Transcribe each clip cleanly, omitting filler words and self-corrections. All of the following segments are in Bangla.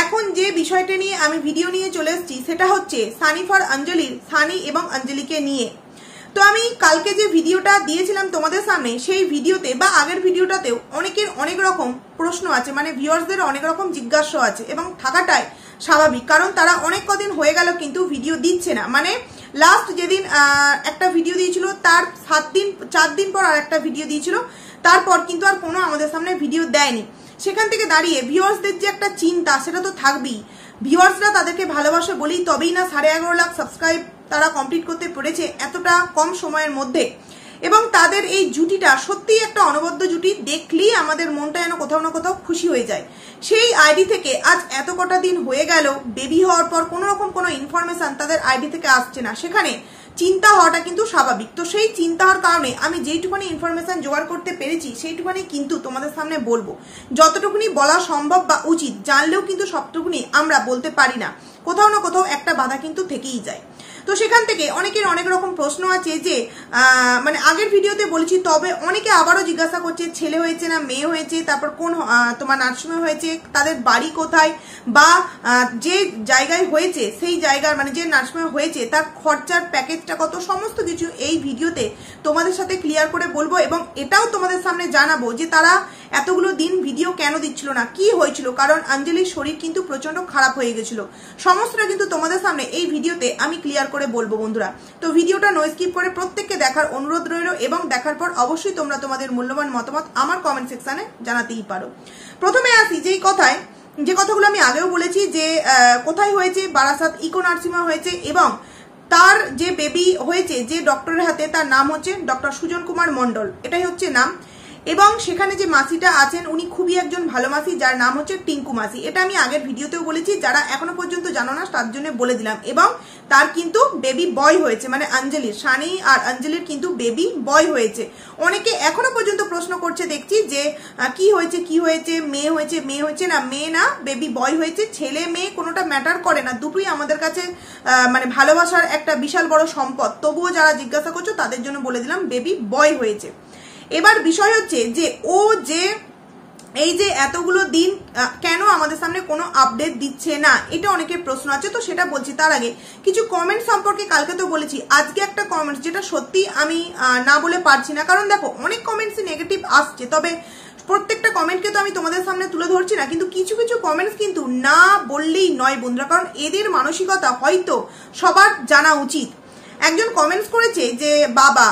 এখন যে বিষয়টা নিয়ে আমি ভিডিও নিয়ে চলে এসেছি সেটা হচ্ছে সানি ফর অঞ্জলির, সানি এবং অঞ্জলিকে নিয়ে। তো আমি কালকে যে ভিডিওটা দিয়েছিলাম তোমাদের সামনে, সেই ভিডিওতে বা আগের ভিডিওটাতেও অনেকের অনেক রকম প্রশ্ন আছে, মানে ভিউয়ার্সদের অনেক রকম জিজ্ঞাসা আছে এবং থাকাটাই স্বাভাবিক, কারণ তারা অনেক কদিন হয়ে গেল কিন্তু ভিডিও দিচ্ছে না। মানে লাস্ট যেদিন একটা ভিডিও দিয়েছিল তার 4 দিন পর আর একটা ভিডিও দিয়েছিল, তারপর কিন্তু আর কোনো আমাদের সামনে ভিডিও দেয়নি। সেখান থেকে দাঁড়িয়ে ভিউয়ার্সদের যে একটা চিন্তা সেটা তো থাকবেই। ভিউয়ার্সরা তাদেরকে ভালোবাসে বলেই তবেই না 11.5 লাখ সাবস্ক্রাইব তারা কমপ্লিট করতে পেরেছে এতটা কম সময়ের মধ্যে। এবং তাদের এই জুটিটা সত্যিই একটা অনবদ্য জুটি, দেখলেই আমাদের মনটা যেন কোথাও না কোথাও খুশি হয়ে যায়। সেই আইডি থেকে আজ এত কটা দিন হয়ে গেল, বেবি হওয়ার পর কোনো রকম কোনো ইনফরমেশন তাদের আইডি থেকে আসছে না, সেখানে চিন্তা হওয়াটা কিন্তু স্বাভাবিক। তো সেই চিন্তা হওয়ার কারণে আমি যেইটুকুনি ইনফরমেশন জোগাড় করতে পেরেছি সেইটুকুনি কিন্তু তোমাদের সামনে বলবো, যতটুকুনি বলা সম্ভব বা উচিত। জানলেও কিন্তু সবটুকুনি আমরা বলতে পারি না, কোথাও না কোথাও একটা বাধা কিন্তু থেকেই যায়। তো সেখান থেকে অনেকের অনেক রকম প্রশ্ন আছে যে মানে আগের ভিডিওতে বলেছি, তবে অনেকে আবারও জিজ্ঞাসা করছে ছেলে হয়েছে না মেয়ে হয়েছে, তারপর কোন তোমার নার্সিংহোমে হয়েছে, তাদের বাড়ি কোথায়, বা যে জায়গায় হয়েছে সেই জায়গার মানে যে নার্সিংহোমে হয়েছে তার খরচার প্যাকেজটা কত, সমস্ত কিছু এই ভিডিওতে তোমাদের সাথে ক্লিয়ার করে বলবো। এবং এটাও তোমাদের সামনে জানাবো যে তারা এতগুলো দিন ভিডিও কেন দিচ্ছিল না, কি হয়েছিল, কারণ অঞ্জলির শরীর কিন্তু প্রচন্ড খারাপ হয়ে গেছিল। সমস্তটা কিন্তু তোমাদের সামনে এই ভিডিওতে আমি ক্লিয়ার করে বলবো বন্ধুরা। তো ভিডিওটা নো স্কিপ করে প্রত্যেককে দেখার অনুরোধ রইল, এবং দেখার পর অবশ্যই তোমরা তোমাদের মূল্যবান মতামত আমার কমেন্ট সেকশনে জানাতেই পারো। প্রথমে আসি যে কথাগুলো আমি আগেও বলেছি যে কোথায় হয়েছে, বারাসাত ইকো নার্সিংহোমে হয়েছে, এবং তার যে বেবি হয়েছে যে ডক্টরের হাতে, তার নাম হচ্ছে ডক্টর সুজন কুমার মন্ডল, এটাই হচ্ছে নাম। এবং সেখানে যে মাসিটা আছেন উনি খুবই একজন ভালো মাসি, যার নাম হচ্ছে টিঙ্কু মাসি। এটা আমি আগের ভিডিওতেও বলেছি, যারা এখনো পর্যন্ত জানো না তার জন্য বলে দিলাম। এবং তার কিন্তু বেবি বয় হয়েছে, মানে অঞ্জলির, সানি আর অঞ্জলির কিন্তু বেবি বয় হয়েছে। অনেকে এখনো পর্যন্ত প্রশ্ন করছে দেখছি যে কি হয়েছে, মেয়ে হয়েছে না, মেয়ে না বেবি বয় হয়েছে। ছেলে মেয়ে কোনোটা ম্যাটার করে না, দুটোই আমাদের কাছে মানে ভালোবাসার একটা বিশাল বড় সম্পদ। তবুও যারা জিজ্ঞাসা করছো তাদের জন্য বলে দিলাম বেবি বয় হয়েছে। এবার বিষয় হচ্ছে যে এই যে এতগুলো দিন কেন আমাদের সামনে কোনো আপডেট দিচ্ছে না, এটা অনেকের প্রশ্ন আছে। তো সেটা বলছি, তার আগে কিছু কমেন্ট সম্পর্কে কালকে তো বলেছি, আজকে একটা কমেন্টস যেটা সত্যি আমি না বলে পারছি না, কারণ দেখো অনেক কমেন্টসই নেগেটিভ আসছে, তবে প্রত্যেকটা কমেন্টকে তো আমি তোমাদের সামনে তুলে ধরছি না, কিন্তু কিছু কিছু কমেন্টস কিন্তু না বললেই নয় বন্ধুরা, কারণ এদের মানসিকতা হয়তো সবার জানা উচিত। একজন কমেন্টস করেছে যে বাবা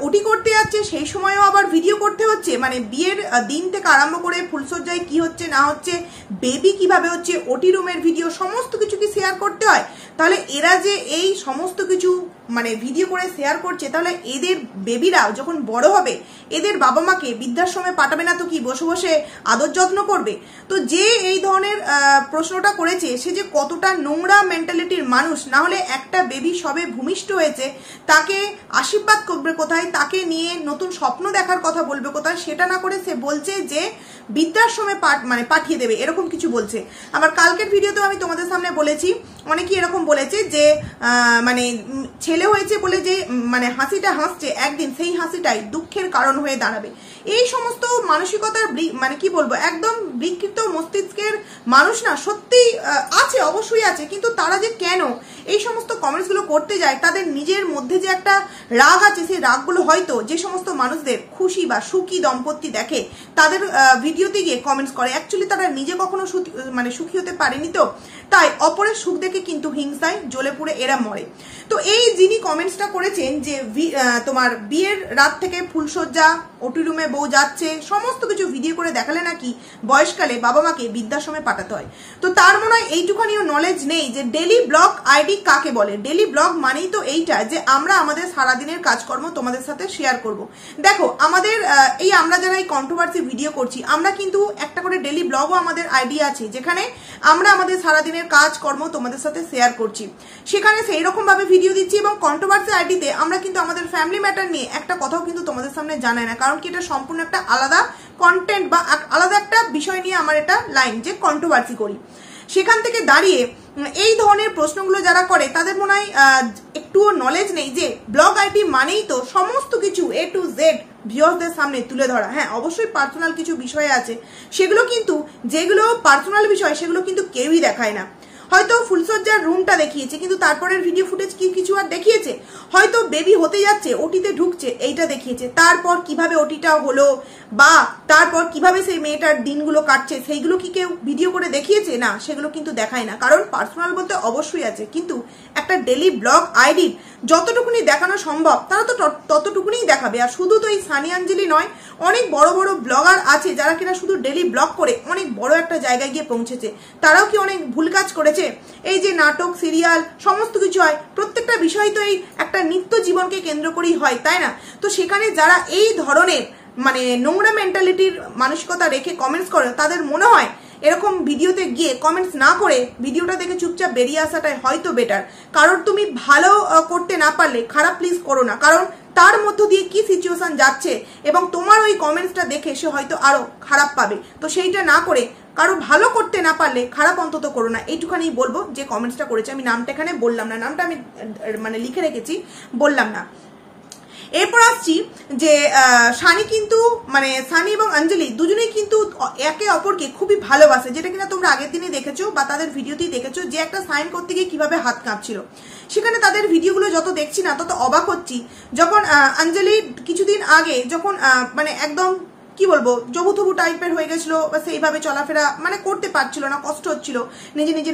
ওটি করতে যাচ্ছে, সেই সময়ও আবার ভিডিও করতে হচ্ছে, মানে বিয়ের দিন থেকে আরম্ভ করে ফুলসজ্জায় কি হচ্ছে না হচ্ছে, বেবি কিভাবে হচ্ছে, ওটি রুমের ভিডিও, সমস্ত কিছু কি শেয়ার করতে হয়? তাহলে এরা যে এই সমস্ত কিছু মানে ভিডিও করে শেয়ার করছে, তাহলে এদের বেবিরা যখন বড় হবে এদের বাবা মাকে বৃদ্ধাশ্রমে পাঠাবে না তো কি বসে বসে আদর যত্ন করবে? তো যে এই ধরনের প্রশ্নটা করেছে সে যে কতটা নোংরা মেন্টালিটির মানুষ, না হলে একটা বেবি সবে ভূমিষ্ঠ হয়েছে তাকে আশীর্বাদ করবে কোথায়, তাকে নিয়ে নতুন স্বপ্ন দেখার কথা বলবে কোথায়, সেটা না করে সে বলছে যে বৃদ্ধাশ্রমে মানে পাঠিয়ে দেবে, এরকম কিছু বলছে। আবার কালকের ভিডিওতেও আমি তোমাদের সামনে বলেছি, অনেকেই এরকম বলেছে যে মানে ছেলে হয়েছে বলে যে মানে হাসিটা হাসছে একদিন, সেই হাসিটাই দুঃখের কারণ হয়ে দাঁড়াবে। এই সমস্ত মানসিকতার মানে কি বলবো, একদম বিকৃত মস্তিষ্কের মানুষ না সত্যি আছে, অবশ্যই আছে, কিন্তু তারা যে কেন এই সমস্ত কমেন্টসগুলো করতে যায়, তাদের নিজের মধ্যে যে একটা রাগ আছে, সেই রাগগুলো হয়তো যে সমস্ত মানুষদের খুশি বা সুখী দম্পতি দেখে তাদের ভিডিওতে গিয়ে কমেন্টস করে, অ্যাকচুয়ালি তারা নিজে কখনো মানে সুখী হতে পারেনি, তো তাই অপরের সুখ দেখে কিন্তু হিংসায় জ্বলে পুড়ে এরা মরে। তো এই যিনি কমেন্টসটা করেছেন যে তোমার বিয়ের রাত থেকে ফুলসজ্জা, ওটি রুমে বউ যাচ্ছে, সমস্ত কিছু ভিডিও করে দেখালে নাকি বয়সকালে বাবা মাকে বৃদ্ধাশ্রমে পাঠাতে হয়। তো তার মনে হয় এইটুখানিও নলেজ নেই যে ডেলি ব্লগ আইডি কাকে বলে। ডেলি ব্লগ মানেই তো এইটা যে আমরা আমাদের সারাদিনের কাজকর্ম তোমাদের সাথে শেয়ার করব। দেখো আমাদের আমরা যারা এই কন্ট্রোভার্সি ভিডিও করছি, আমরা কিন্তু একটা করে ডেলি ব্লগও আমাদের আইডি আছে, যেখানে আমরা আমাদের সারাদিনের কাজকর্ম তোমাদের সাথে শেয়ার করছি, সেখানে সেই রকম ভাবে ভিডিও দিচ্ছি। এবং কন্ট্রোভার্সি আইডিতে আমরা কিন্তু আমাদের ফ্যামিলি ম্যাটার নিয়ে একটা কথাও কিন্তু তোমাদের সামনে জানাই না, কারণ কি এটা সম্পূর্ণ একটা আলাদা কন্টেন্ট বা আলাদা একটা বিষয় নিয়ে আমার এটা লাইন যে কন্ট্রোভার্সি করি। সেখান থেকে দাঁড়িয়ে এই ধরনের প্রশ্নগুলো যারা করে তাদের মনে হয় একটুও নলেজ নেই যে ব্লগ আইডি মানেই তো সমস্ত কিছু A to Z ভিউয়ার্সদের সামনে তুলে ধরা। হ্যাঁ, অবশ্যই পার্সোনাল কিছু বিষয় আছে, সেগুলো কিন্তু যেগুলো পার্সোনাল বিষয় সেগুলো কিন্তু কেউই দেখায় না। হয়তো ফুলসজ্জার রুমটা দেখিয়েছে, কিন্তু তারপরের ভিডিও ফুটেজ কি কিছু আর দেখিয়েছে? হয়তো বেবি হতে যাচ্ছে, ওটিতে ঢুকছে, এইটা দেখিয়েছে। তারপর কিভাবে ওটিটা হলো বা তারপর কিভাবে সেই মেয়েটার দিনগুলো কাটছে সেইগুলো কি কেউ ভিডিও করে দেখিয়েছে? না, সেগুলো কিন্তু দেখায় না। কারণ পার্সোনাল বলতে অবশ্যই আছে, কিন্তু একটা ডেলি ব্লগ আইডির যতটুকুনি দেখানো সম্ভব তারা তো ততটুকুনিই দেখাবে। আর শুধু তো এই সানি আঞ্জলি নয়, অনেক বড় বড় ব্লগার আছে যারা কিনা শুধু ডেলি ব্লগ করে অনেক বড় একটা জায়গায় গিয়ে পৌঁছেছে। তারাও কি অনেক ভুল কাজ করেছে? এই যে নাটক, সিরিয়াল সমস্ত কিছু হয়, প্রত্যেকটা বিষয় তো এই একটা নিত্য জীবনকে কেন্দ্র করেই হয়, তাই না? তো সেখানে যারা এই ধরনের মানে নোংরা মেন্টালিটির মানসিকতা রেখে কমেন্টস করে, তাদের মনে হয় এরকম ভিডিওতে গিয়ে কমেন্টস না করে ভিডিওটা দেখে চুপচাপ বেরিয়ে আসাটাই হয়তো বেটার। কারণ তুমি ভালো করতে না পারলে খারাপ প্লিজ করো না, কারণ তার মধ্য দিয়ে কি সিচুয়েশন যাচ্ছে এবং তোমার ওই কমেন্টসটা দেখে সে হয়তো আরো খারাপ পাবে। তো সেইটা না করে কারো ভালো করতে না পারলে খারাপ অন্তত করো না, এইটুখানি বলবো। যে কমেন্টসটা করেছে, আমি নামটা এখানে বললাম না, নামটা আমি মানে লিখে রেখেছি, বললাম না। এরপর আসছি যে সানি কিন্তু মানে সানি এবং অঞ্জলি দুজনেই কিন্তু একে অপরকে খুবই ভালোবাসে, যেটা কিনা তোমরা আগের দিনে দেখেছো বা তাদের ভিডিওতেই দেখেছো যে একটা সাইন করতে গিয়ে কিভাবে হাত কাঁপছিল। সেখানে তাদের ভিডিওগুলো যত দেখছি না তত অবাক হচ্ছি। যখন অঞ্জলি কিছুদিন আগে যখন মানে একদম কি বলবো জবুথবু টাইপের হয়ে গেছিল, সেইভাবে চলাফেরা মানে করতে পারছিল না, কষ্ট হচ্ছিল,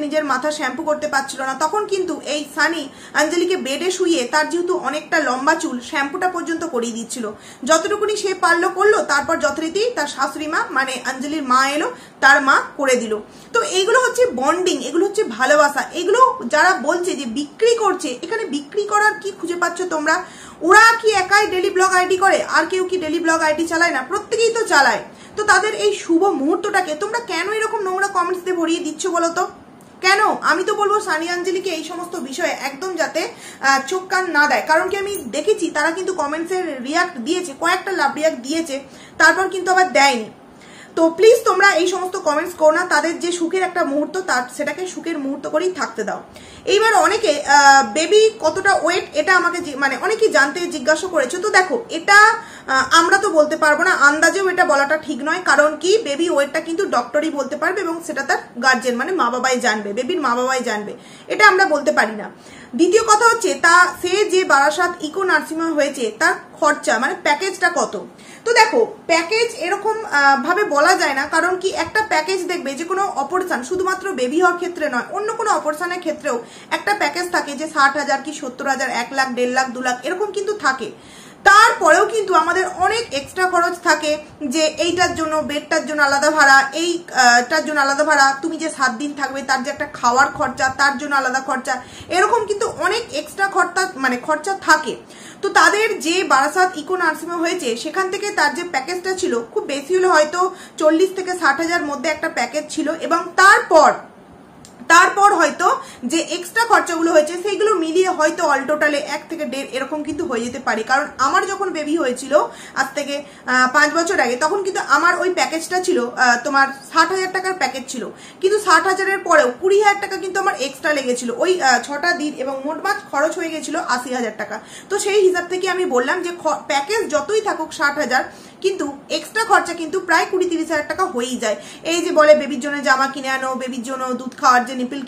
নিজের মাথা শ্যাম্পু করতে পারছিল না, তখন কিন্তু এই সানি অঞ্জলিকে বেডে শুয়ে তার যেহেতু অনেকটা লম্বা চুল, শ্যাম্পুটা পর্যন্ত করিয়ে দিচ্ছিল। যতটুকুনি সে পারলো করলো, তারপর যথারীতি তার শাশুড়ি মা মানে অঞ্জলির মা এলো, তার মা করে দিল। তো এইগুলো হচ্ছে বন্ডিং, এগুলো হচ্ছে ভালোবাসা। এগুলো যারা বলছে যে বিক্রি করছে, এখানে বিক্রি করার কি খুঁজে পাচ্ছ তোমরা? ওরা কি একাই ডেলি ব্লগ আইডি করে? আর কেউ কি ডেলি ব্লগ আইডি চালায় না? প্রত্যেকেই তো চালায়। তো তাদের এই শুভ মুহূর্তটাকে তোমরা কেন এরকম নোংরা কমেন্টস দিয়ে ভরিয়ে দিচ্ছ বলো তো? কেন? আমি তো বলবো সানি আঞ্জলিকে এই সমস্ত বিষয়ে একদম যাতে চোখ কান না দেয়। কারণ কি আমি দেখেছি তারা কিন্তু কমেন্টসের রিয়াক্ট দিয়েছে, কয়েকটা লাভ রিয়াক্ট দিয়েছে, তারপর কিন্তু আবার দেয়নি। তো প্লিজ তোমরা এই সমস্ত কমেন্টস করো না। তাদের যে সুখের একটা মুহূর্ত, তার সেটাকে সুখের মুহূর্ত করেই থাকতে দাও। এইবার অনেকে বেবি কতটা ওয়েট এটা আমাকে মানে অনেকেই জানতে জিজ্ঞাসা করেছে। তো দেখো, এটা আমরা তো বলতে পারবো না, আন্দাজেও এটা বলাটা ঠিক নয়। কারণ কি বেবি ওয়েটটা কিন্তু ডক্টরই বলতে পারবে এবং সেটা তার গার্জেন মানে মা বাবাই জানবে, বেবির মা বাবাই জানবে, এটা আমরা বলতে পারি না। দ্বিতীয় কথা হচ্ছে সে যে বারাসাত ইকো নার্সিংহোম হয়েছে তার খরচা মানে প্যাকেজটা কত। তো দেখো, প্যাকেজ এরকম ভাবে বলা যায় না। কারণ কি একটা প্যাকেজ দেখবে যে কোনো অপারেশন, শুধুমাত্র বেবি হওয়ার ক্ষেত্রে নয়, অন্য কোনো অপারেশনের ক্ষেত্রেও একটা প্যাকেজ থাকে যে 60,000 কি 70,000, 1 লাখ, 1.5 লাখ, 2 লাখ এরকম কিন্তু থাকে। তারপরেও কিন্তু আমাদের অনেক এক্সট্রা খরচ থাকে, যে এইটার জন্য বেডটার জন্য আলাদা ভাড়া, এইটার জন্য আলাদা ভাড়া, তুমি যে 7 দিন থাকবে তার যে একটা খাওয়ার খরচা, তার জন্য আলাদা খরচা, এরকম কিন্তু অনেক এক্সট্রা খরচা থাকে। তো তাদের যে বারাসাত ইকো নার্সিংহোম হয়েছে সেখান থেকে তার যে প্যাকেজটা ছিল খুব বেশি হলে হয়তো 40 থেকে 60,000 মধ্যে একটা প্যাকেজ ছিল, এবং তারপর হয়তো যে এক্সট্রা খরচাগুলো হয়েছে সেইগুলো মিলিয়ে হয়তো অল টোটালে 1 থেকে 1.5 এরকম কিন্তু হয়ে যেতে পারে। কারণ আমার যখন বেবি হয়েছিল আজ থেকে 5 বছর আগে, তখন কিন্তু আমার ওই প্যাকেজটা ছিল তোমার 60,000 টাকার প্যাকেজ ছিল, কিন্তু 60,000-এর পরেও 20,000 টাকা কিন্তু আমার এক্সট্রা লেগেছিল ওই 6টা দিন, এবং মোটমাট খরচ হয়ে গেছিল 80,000 টাকা। তো সেই হিসাব থেকে আমি বললাম যে প্যাকেজ যতই থাকুক 60,000, কিন্তু এক্সট্রা খরচা কিন্তু প্রায় 20-30,000 টাকা হয়েই যায়। এই যে বলে বেবির জন্য জামা কিনে আনো, বেবির জন্য দুধ খাওয়ার যে নিপিল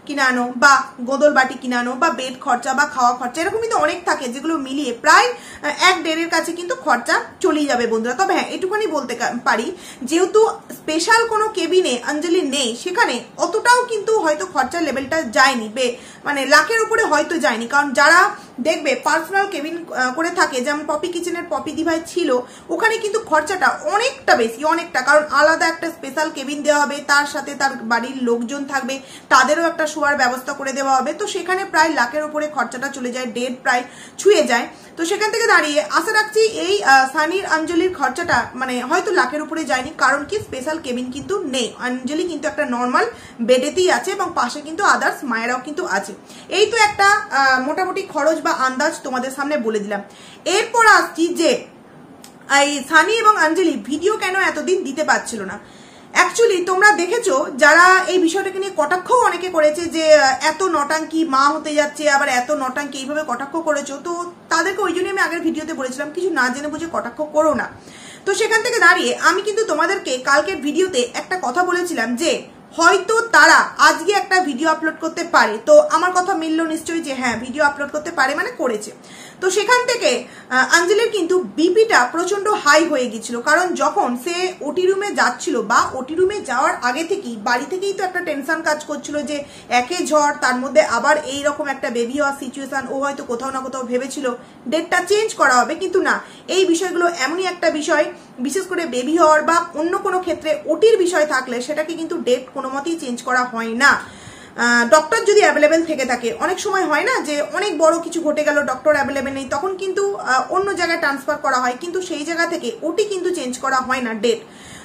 কিনে আনো, বা গোদল বাটি কিনে আনো, বা বেড খরচা বা খাওয়া খরচা, এরকম কিন্তু অনেক থাকে যেগুলো মিলিয়ে প্রায় 1-1.5-এর কাছে কিন্তু খরচা চলেই যাবে বন্ধুরা। তবে হ্যাঁ, এটুকুনি বলতে পারি, যেহেতু স্পেশাল কোনো কেবিনে অঞ্জলি নেই, সেখানে অতটাও কিন্তু হয়তো খরচার লেভেলটা যায়নি, মানে লাখের উপরে হয়তো যায়নি। কারণ যারা দেখবে পার্সোনাল কেবিন করে থাকে, যেমন পপি কিচেনের পপি দিভাই ছিল, ওখানে কিন্তু খরচাটা অনেকটা বেশি, অনেকটা। কারণ আলাদা একটা স্পেশাল কেবিন দেওয়া হবে, তার সাথে তার বাড়ির লোকজন থাকবে, তাদেরও একটা শোয়ার ব্যবস্থা করে দেওয়া হবে। তো সেখানে প্রায় লাখের উপরে খরচাটা চলে যায়, 1.5 প্রায় ছুঁয়ে যায়। তো সেখান থেকে দাঁড়িয়ে আশা রাখছি এই সানির অঞ্জলির খরচাটা মানে হয়তো লাখের উপরে যায়নি। কারণ কি স্পেশাল কেবিন কিন্তু নেই, অঞ্জলি কিন্তু একটা নর্মাল বেডেতেই আছে, এবং পাশে কিন্তু আদার্স মায়েরাও কিন্তু আছে। এই তো একটা মোটামুটি খরচ বা আন্দাজ তোমাদের সামনে বলে দিলাম। এরপর আসছি যে এই সানি এবং অঞ্জলি ভিডিও কেন এতদিন দিতে পারছিল না। অ্যাকচুয়ালি তোমরা দেখেছো যারা এই বিষয়টাকে নিয়ে কটাক্ষও অনেকে করেছে যে এত নটাঙ্কি মা হতে যাচ্ছে, আবার এত নটাঙ্কি এইভাবে কটাক্ষ করেছো, তো তাদেরকে ওই জন্যই আমি আগের ভিডিওতে বলেছিলাম কিছু না জেনে বুঝে কটাক্ষ করো না। তো সেখান থেকে দাঁড়িয়ে আমি কিন্তু তোমাদেরকে কালকের ভিডিওতে একটা কথা বলেছিলাম যে হয়তো তারা আজকে একটা ভিডিও আপলোড করতে পারে, তো আমার কথা মিললো নিশ্চয়ই যে হ্যাঁ ভিডিও আপলোড করতে পারে মানে করেছে। তো সেখান থেকে অঞ্জলির কিন্তু বিপিটা প্রচন্ড হাই হয়ে গেছিল, কারণ যখন সে ওটি রুমে যাচ্ছিল বা ওটি রুমে যাওয়ার আগে থেকেই বাড়ি থেকেই তো একটা টেনশন কাজ করছিল যে একে ঝড়, তার মধ্যে আবার এই রকম একটা বেবি হওয়ার সিচুয়েশন, ও হয়তো কোথাও না কোথাও ভেবেছিল ডেটটা চেঞ্জ করা হবে, কিন্তু না, এই বিষয়গুলো এমনই একটা বিষয়, বিশেষ করে বেবি হওয়ার বা অন্য কোনো ক্ষেত্রে ওটির বিষয় থাকলে সেটাকে কিন্তু ডেট কোনো মতেই চেঞ্জ করা হয় না। ডক্টর যদি অ্যাভেলেবেল থেকে থাকে, অনেক সময় হয় না যে অনেক বড় কিছু ঘটে গেল, ডক্টর অ্যাভেলেবেল নেই, তখন কিন্তু অন্য জায়গায় ট্রান্সফার করা হয়, কিন্তু সেই জায়গা থেকে ওটি কিন্তু চেঞ্জ করা হয় না ডেট।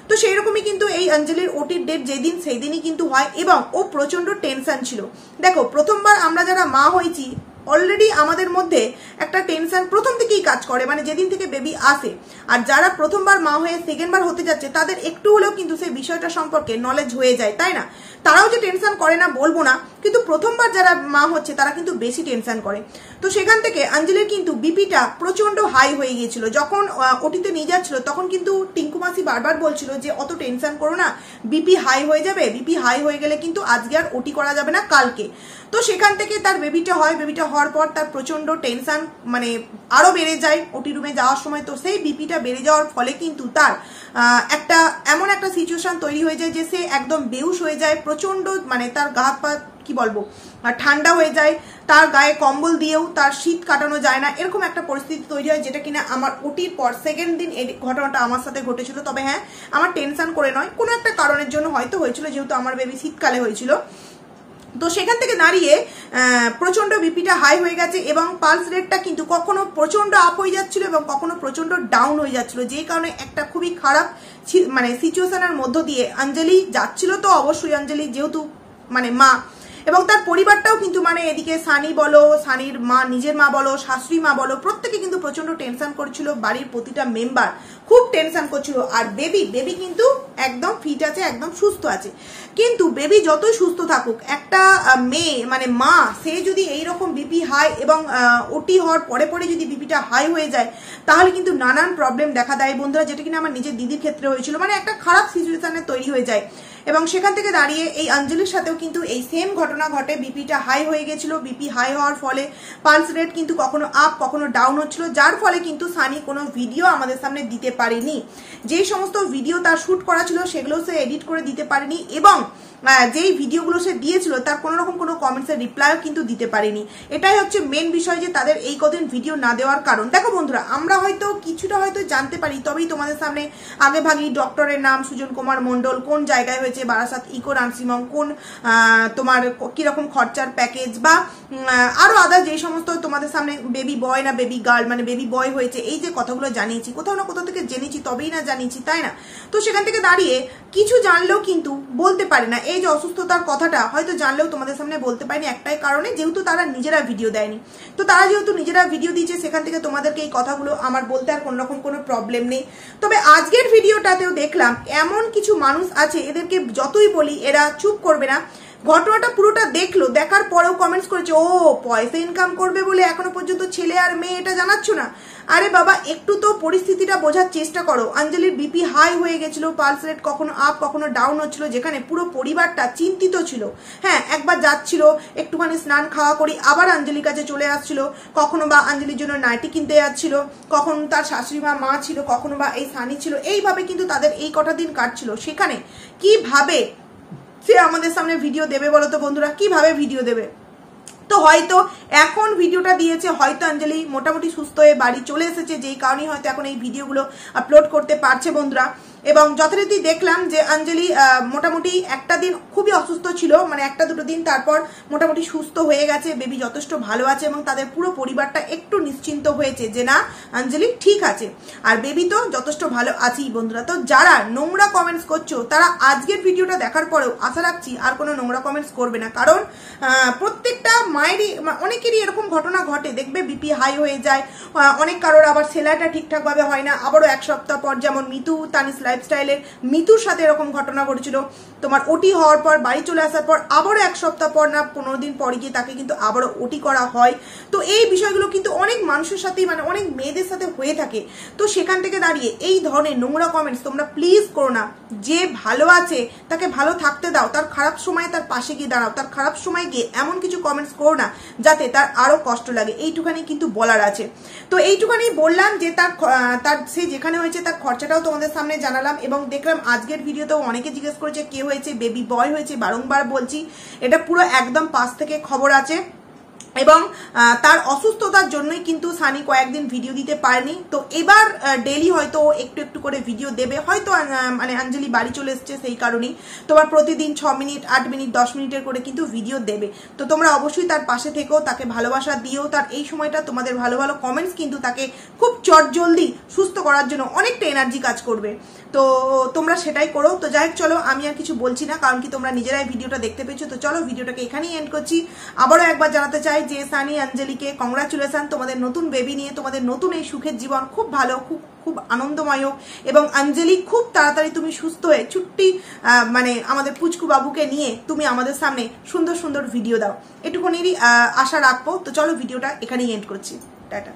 তো সেই রকমই কিন্তু এই অঞ্জলির ওটির ডেট যেদিন সেই দিনই কিন্তু হয়, এবং ও প্রচন্ড টেনশন ছিল। দেখো প্রথমবার আমরা যারা মা হয়েছি অলরেডি আমাদের মধ্যে একটা টেনশন প্রথম থেকেই কাজ করে, মানে যেদিন থেকে বেবি আসে। আর যারা প্রথমবার মা হয়ে সেকেন্ডবার হতে যাচ্ছে তাদের একটু হলেও কিন্তু সেই বিষয়টা সম্পর্কে নলেজ হয়ে যায়, তাই না? তারাও যে টেনশন করে না বলবো না, কিন্তু প্রথমবার যারা মা হচ্ছে তারা কিন্তু বেশি টেনশন করে। তো সেখান থেকে অঞ্জলির কিন্তু বিপিটা প্রচন্ড হাই হয়ে গিয়েছিল। যখন ওটিতে নিয়ে যাচ্ছিল তখন কিন্তু টিঙ্কু মাসি বারবার বলছিল যে অত টেনশন করো না, বিপি হাই হয়ে যাবে, বিপি হাই হয়ে গেলে কিন্তু আজকে আর ওটি করা যাবে না, কালকে। তো সেখান থেকে তার বেবিটা হয়, বেবিটা হওয়ার পর তার প্রচন্ড টেনশন মানে আরো বেড়ে যায় ওটি রুমে যাওয়ার সময়। তো সেই বিপিটা বেড়ে যাওয়ার ফলে কিন্তু তার একটা এমন একটা সিচুয়েশন তৈরি হয়ে যায় যে সে একদম বেহুশ হয়ে যায়, প্রচন্ড মানে তার গা হাত পা কি বলবো ঠান্ডা হয়ে যায়, তার গায়ে কম্বল দিয়েও তার শীত কাটানো যায় না, এরকম একটা পরিস্থিতি তৈরি হয়, যেটা কিনা আমার ওটির পর সেকেন্ড দিন এই ঘটনাটা আমার সাথে ঘটেছিল। তবে হ্যাঁ, আমার টেনশন করে নয়, কোনো একটা কারণের জন্য হয়তো হয়েছিল, যেহেতু আমার বেবি শীতকালে হয়েছিল। তো সেখান থেকে দাঁড়িয়ে প্রচন্ড বিপিটা হাই হয়ে গেছে, এবং পালস রেটটা কিন্তু কখনো প্রচন্ড আপ হয়ে যাচ্ছিল এবং কখনো প্রচন্ড ডাউন হয়ে যাচ্ছিল, যেই কারণে একটা খুবই খারাপ মানে সিচুয়েশনের মধ্য দিয়ে অঞ্জলি যাচ্ছিল। তো অবশ্যই অঞ্জলি যেহেতু মানে মা, এবং তার পরিবারটাও কিন্তু মানে এদিকে সানি বলো, সানির মা, নিজের মা বলো, শাশুড়ি মা বলো, প্রত্যেকে কিন্তু প্রচন্ড টেনশন করছিল, বাড়ির প্রতিটা মেম্বার খুব টেনশন করছিল। আর বেবি কিন্তু একদম ফিট আছে, একদম সুস্থ আছে। কিন্তু বেবি যতই সুস্থ থাকুক, একটা মেয়ে মানে মা, সে যদি এইরকম বিপি হাই এবং ওটি হওয়ার পরে পরে যদি বিপিটা হাই হয়ে যায়, তাহলে কিন্তু নানান প্রবলেম দেখা দেয় বন্ধুরা, যেটা কিনা আমার নিজের দিদির ক্ষেত্রে হয়েছিল, মানে একটা খারাপ সিচুয়েশনে তৈরি হয়ে যায়। এবং সেখান থেকে দাঁড়িয়ে এই অঞ্জলির সাথেও কিন্তু এই সেম ঘটনা ঘটে, বিপিটা হাই হয়ে গেছিল। বিপি হাই হওয়ার ফলে পালস রেট কিন্তু কখনো আপ কখনো ডাউন হচ্ছিল, যার ফলে কিন্তু সানি কোনো ভিডিও আমাদের সামনে দিতে পারেনি। যে সমস্ত ভিডিও তার শুট করা ছিল সেগুলো সে এডিট করে দিতে পারেনি, এবং যেই ভিডিওগুলো সে দিয়েছিল তার কোনো রকম কোনো কমেন্টসের রিপ্লাইও কিন্তু দিতে পারেনি। এটাই হচ্ছে মেন বিষয় যে তাদের এই কদিন ভিডিও না দেওয়ার কারণ। দেখো বন্ধুরা, আমরা হয়তো কিছুটা হয়তো জানতে পারি, তবেই তোমাদের সামনে আগে ভাগই ডক্টরের নাম সুজন কুমার মণ্ডল, কোন জায়গায় হয়েছে, বারাসাত ইকো নার্সিংহোম, কোন তোমার কিরকম খরচার প্যাকেজ, বা আরো আদার যে সমস্ত তোমাদের সামনে বেবি বয় না বেবি গার্ল মানে বেবি বয় হয়েছে, এই যে কথাগুলো জানিয়েছি, কোথাও না কোথাও থেকে জেনেছি তবেই না জানিয়েছি, তাই না? তো সেখান থেকে দাঁড়িয়ে কিছু জানলেও কিন্তু বলতে পারে না। এই যে অসুস্থতার কথাটা হয়তো জানলেও তোমাদের সামনে বলতে পারিনি একটাই কারণে, যেহেতু তারা নিজেরা ভিডিও দেয়নি। তো তারা যেহেতু নিজেরা ভিডিও দিয়েছে, সেখান থেকে তোমাদেরকে এই কথাগুলো আমার বলতে আর কোনো রকম কোনো প্রবলেম নেই। তবে আজকের ভিডিওটাতেও দেখলাম এমন কিছু মানুষ আছে, এদেরকে যতই বলি এরা চুপ করবে না। ঘটনাটা পুরোটা দেখলো, দেখার পরেও কমেন্টস করেছে, ও পয়সা ইনকাম করবে বলে এখনো পর্যন্ত ছেলে আর মেয়ে এটা জানাচ্ছ না। আরে বাবা, একটু তো পরিস্থিতিটা বোঝার চেষ্টা করো। অঞ্জলির বিপি হাই হয়ে গেছিল, পালস রেট কখনো আপ কখনো ডাউন হচ্ছিল, যেখানে পুরো পরিবারটা চিন্তিত ছিল। হ্যাঁ, একবার যাচ্ছিল একটুখানি স্নান খাওয়া করি, আবার অঞ্জলির কাছে চলে আসছিল, কখনো বা অঞ্জলির জন্য নাইটি কিনতে যাচ্ছিল, কখন তার শাশুড়ি মা ছিল, কখনো বা এই সানি ছিল। এইভাবে কিন্তু তাদের এই কটা দিন কাটছিল। সেখানে কিভাবে সে আমাদের সামনে ভিডিও দেবে বলো তো বন্ধুরা, কিভাবে ভিডিও দেবে? তো হয়তো এখন ভিডিওটা দিয়েছে, হয়তো অঞ্জলি মোটামুটি সুস্থ হয়ে বাড়ি চলে এসেছে, যেই কারণেই হয়তো এখন এই ভিডিওগুলো আপলোড করতে পারছে বন্ধুরা। এবং যথারীতি দেখলাম যে অঞ্জলি মোটামুটি একটা দিন খুবই অসুস্থ ছিল, মানে একটা দুটো দিন, তারপর মোটামুটি সুস্থ হয়ে গেছে, বেবি যথেষ্ট ভালো আছে, এবং তাদের পুরো পরিবারটা একটু নিশ্চিন্ত হয়েছে যে না, অঞ্জলি ঠিক আছে, আর বেবি তো যথেষ্ট ভালো আছেই বন্ধুরা। তো যারা নোংরা কমেন্টস করছো, তারা আজকের ভিডিওটা দেখার পরেও আশা রাখছি আর কোনো নোংরা কমেন্টস করবে না, কারণ প্রত্যেকটা মায়েরই অনেকেরই এরকম ঘটনা ঘটে, দেখবে বিপি হাই হয়ে যায়, অনেক কারোর আবার সেলাইটা ঠিকঠাক ভাবে হয় না, আবারও এক সপ্তাহ পর, যেমন মিতু তানিস লাইভ লাইফস্টাইলের মিতুর সাথে এরকম ঘটনা ঘটেছিল, তোমার ওটি হওয়ার পর বাড়ি চলে আসার পর আবারও 1 সপ্তাহ পর না 15 দিন পরে গিয়ে তাকে কিন্তু আবারও ওটি করা হয়। তো এই বিষয়গুলো কিন্তু অনেক মানুষের সাথেই মানে অনেক মেয়েদের সাথে হয়ে থাকে। তো সেখান থেকে দাঁড়িয়ে এই ধরনের নোংরা কমেন্টস তোমরা প্লিজ করো না। যে ভালো আছে তাকে ভালো থাকতে দাও, তার খারাপ সময় তার পাশে গিয়ে দাঁড়াও, তার খারাপ সময় গিয়ে এমন কিছু কমেন্টস করো না যাতে তার আরো কষ্ট লাগে, এইটুখানি কিন্তু বলার আছে। তো এইটুখানি বললাম যে তার সে যেখানে হয়েছে তার খরচাটাও তোমাদের সামনে জানালাম। এবং দেখলাম আজকের ভিডিওতেও অনেকে জিজ্ঞেস করেছে কে হয়েছে, বেবি বয় হয়েছে, বারংবার বলছি এটা পুরো একদম পাশ থেকে খবর আছে। এবং তার অসুস্থতার জন্যই কিন্তু সানি কয়েকদিন ভিডিও দিতে পারেনি। তো এবার ডেলি হয়তো একটু একটু করে ভিডিও দেবে, হয়তো মানে অঞ্জলি বাড়ি চলে এসছে সেই কারণেই তোমার প্রতিদিন 6 মিনিট 8 মিনিট 10 মিনিটের করে কিন্তু ভিডিও দেবে। তো তোমরা অবশ্যই তার পাশে থেকেও, তাকে ভালোবাসা দিও। তার এই সময়টা তোমাদের ভালো ভালো কমেন্টস কিন্তু তাকে খুব চটজলদি সুস্থ করার জন্য অনেকটা এনার্জি কাজ করবে। তো তোমরা সেটাই করো। তো যাই হোক, চলো আমি আর কিছু বলছি না, কারণ কি তোমরা নিজেরাই ভিডিওটা দেখতে পেয়েছো। তো চলো ভিডিওটাকে এখানেই এন্ড করছি। আবারও একবার জানাতে চাই যে সানি অঞ্জলিকে কংগ্রাচুলেশন, তোমাদের নতুন বেবি নিয়ে, তোমাদের নতুন এই সুখের জীবন খুব ভালো, খুব আনন্দময় হোক। এবং অঞ্জলি খুব তাড়াতাড়ি তুমি সুস্থ হয়ে ছুট্টি মানে আমাদের পুচকু বাবুকে নিয়ে তুমি আমাদের সামনে সুন্দর সুন্দর ভিডিও দাও, এটুকুনেরই আশা রাখবো। তো চলো ভিডিওটা এখানেই এন্ড করছি। টাটা।